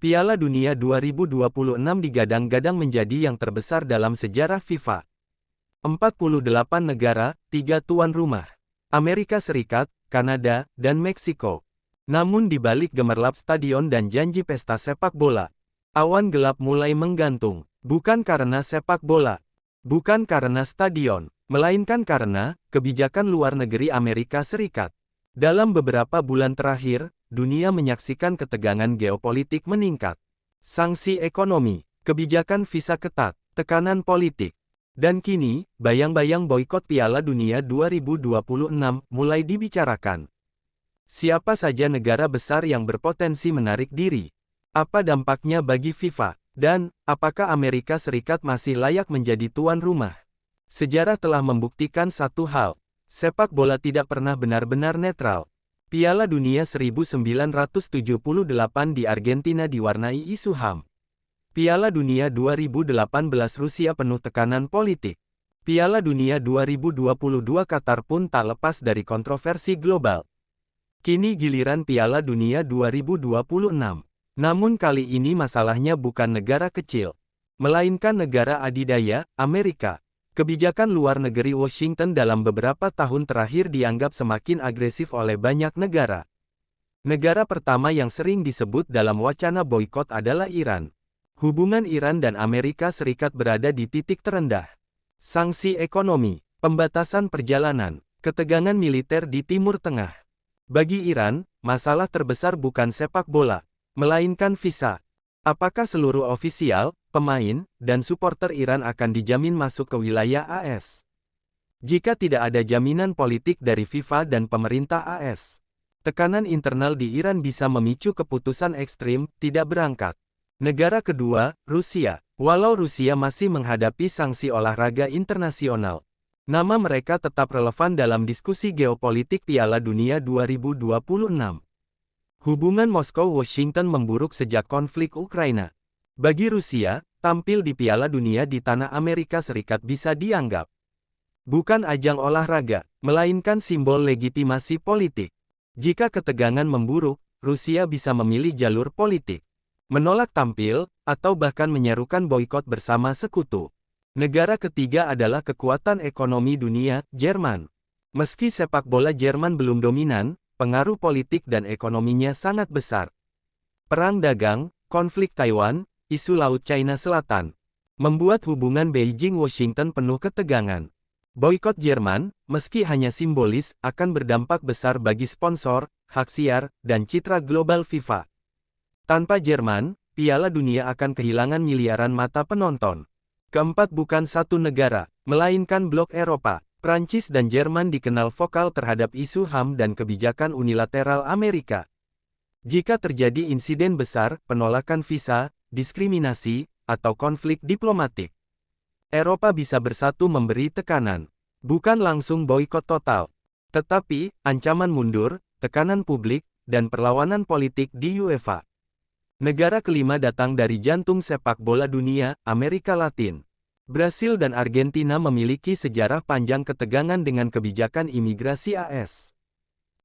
Piala Dunia 2026 digadang-gadang menjadi yang terbesar dalam sejarah FIFA. 48 negara, 3 tuan rumah. Amerika Serikat, Kanada, dan Meksiko. Namun di balik gemerlap stadion dan janji pesta sepak bola, awan gelap mulai menggantung. Bukan karena sepak bola, bukan karena stadion, melainkan karena kebijakan luar negeri Amerika Serikat. Dalam beberapa bulan terakhir, dunia menyaksikan ketegangan geopolitik meningkat. Sanksi ekonomi, kebijakan visa ketat, tekanan politik. Dan kini, bayang-bayang boikot Piala Dunia 2026 mulai dibicarakan. Siapa saja negara besar yang berpotensi menarik diri? Apa dampaknya bagi FIFA? Dan, apakah Amerika Serikat masih layak menjadi tuan rumah? Sejarah telah membuktikan satu hal. Sepak bola tidak pernah benar-benar netral. Piala Dunia 1978 di Argentina diwarnai isu HAM. Piala Dunia 2018 Rusia penuh tekanan politik. Piala Dunia 2022 Qatar pun tak lepas dari kontroversi global. Kini giliran Piala Dunia 2026. Namun kali ini masalahnya bukan negara kecil, melainkan negara adidaya, Amerika. Kebijakan luar negeri Washington dalam beberapa tahun terakhir dianggap semakin agresif oleh banyak negara. Negara pertama yang sering disebut dalam wacana boikot adalah Iran. Hubungan Iran dan Amerika Serikat berada di titik terendah. Sanksi ekonomi, pembatasan perjalanan, ketegangan militer di Timur Tengah. Bagi Iran, masalah terbesar bukan sepak bola, melainkan visa. Apakah seluruh ofisial, pemain, dan supporter Iran akan dijamin masuk ke wilayah AS? Jika tidak ada jaminan politik dari FIFA dan pemerintah AS, tekanan internal di Iran bisa memicu keputusan ekstrim, tidak berangkat. Negara kedua, Rusia. Walau Rusia masih menghadapi sanksi olahraga internasional, nama mereka tetap relevan dalam diskusi geopolitik Piala Dunia 2026. Hubungan Moskow-Washington memburuk sejak konflik Ukraina. Bagi Rusia, tampil di Piala Dunia di tanah Amerika Serikat bisa dianggap bukan ajang olahraga, melainkan simbol legitimasi politik. Jika ketegangan memburuk, Rusia bisa memilih jalur politik, menolak tampil, atau bahkan menyerukan boikot bersama sekutu. Negara ketiga adalah kekuatan ekonomi dunia, Jerman. Meski sepak bola Jerman belum dominan, pengaruh politik dan ekonominya sangat besar. Perang dagang, konflik Taiwan, isu Laut China Selatan, membuat hubungan Beijing-Washington penuh ketegangan. Boikot Jerman, meski hanya simbolis, akan berdampak besar bagi sponsor, hak siar, dan citra global FIFA. Tanpa Jerman, Piala Dunia akan kehilangan miliaran mata penonton. Keempat, bukan satu negara, melainkan blok Eropa. Prancis dan Jerman dikenal vokal terhadap isu HAM dan kebijakan unilateral Amerika. Jika terjadi insiden besar, penolakan visa, diskriminasi, atau konflik diplomatik, Eropa bisa bersatu memberi tekanan. Bukan langsung boikot total, tetapi ancaman mundur, tekanan publik, dan perlawanan politik di UEFA. Negara kelima datang dari jantung sepak bola dunia, Amerika Latin. Brasil dan Argentina memiliki sejarah panjang ketegangan dengan kebijakan imigrasi AS.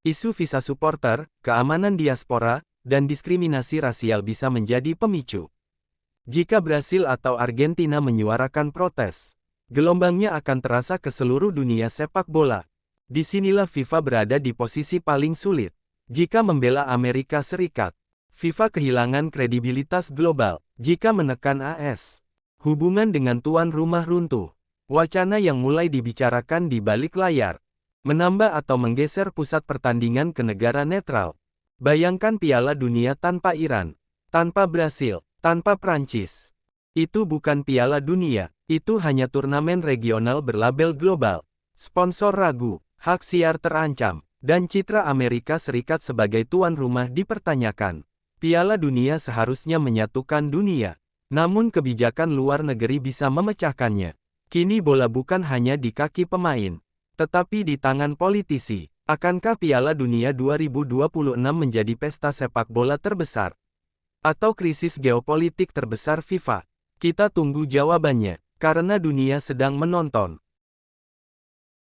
Isu visa supporter, keamanan diaspora, dan diskriminasi rasial bisa menjadi pemicu. Jika Brasil atau Argentina menyuarakan protes, gelombangnya akan terasa ke seluruh dunia sepak bola. Disinilah FIFA berada di posisi paling sulit. Jika membela Amerika Serikat, FIFA kehilangan kredibilitas global. Jika menekan AS, hubungan dengan tuan rumah runtuh. Wacana yang mulai dibicarakan di balik layar, menambah atau menggeser pusat pertandingan ke negara netral. Bayangkan Piala Dunia tanpa Iran, tanpa Brasil, tanpa Prancis. Itu bukan Piala Dunia, itu hanya turnamen regional berlabel global. Sponsor ragu, hak siar terancam, dan citra Amerika Serikat sebagai tuan rumah dipertanyakan. Piala Dunia seharusnya menyatukan dunia. Namun kebijakan luar negeri bisa memecahkannya. Kini bola bukan hanya di kaki pemain, tetapi di tangan politisi. Akankah Piala Dunia 2026 menjadi pesta sepak bola terbesar? Atau krisis geopolitik terbesar FIFA? Kita tunggu jawabannya, karena dunia sedang menonton.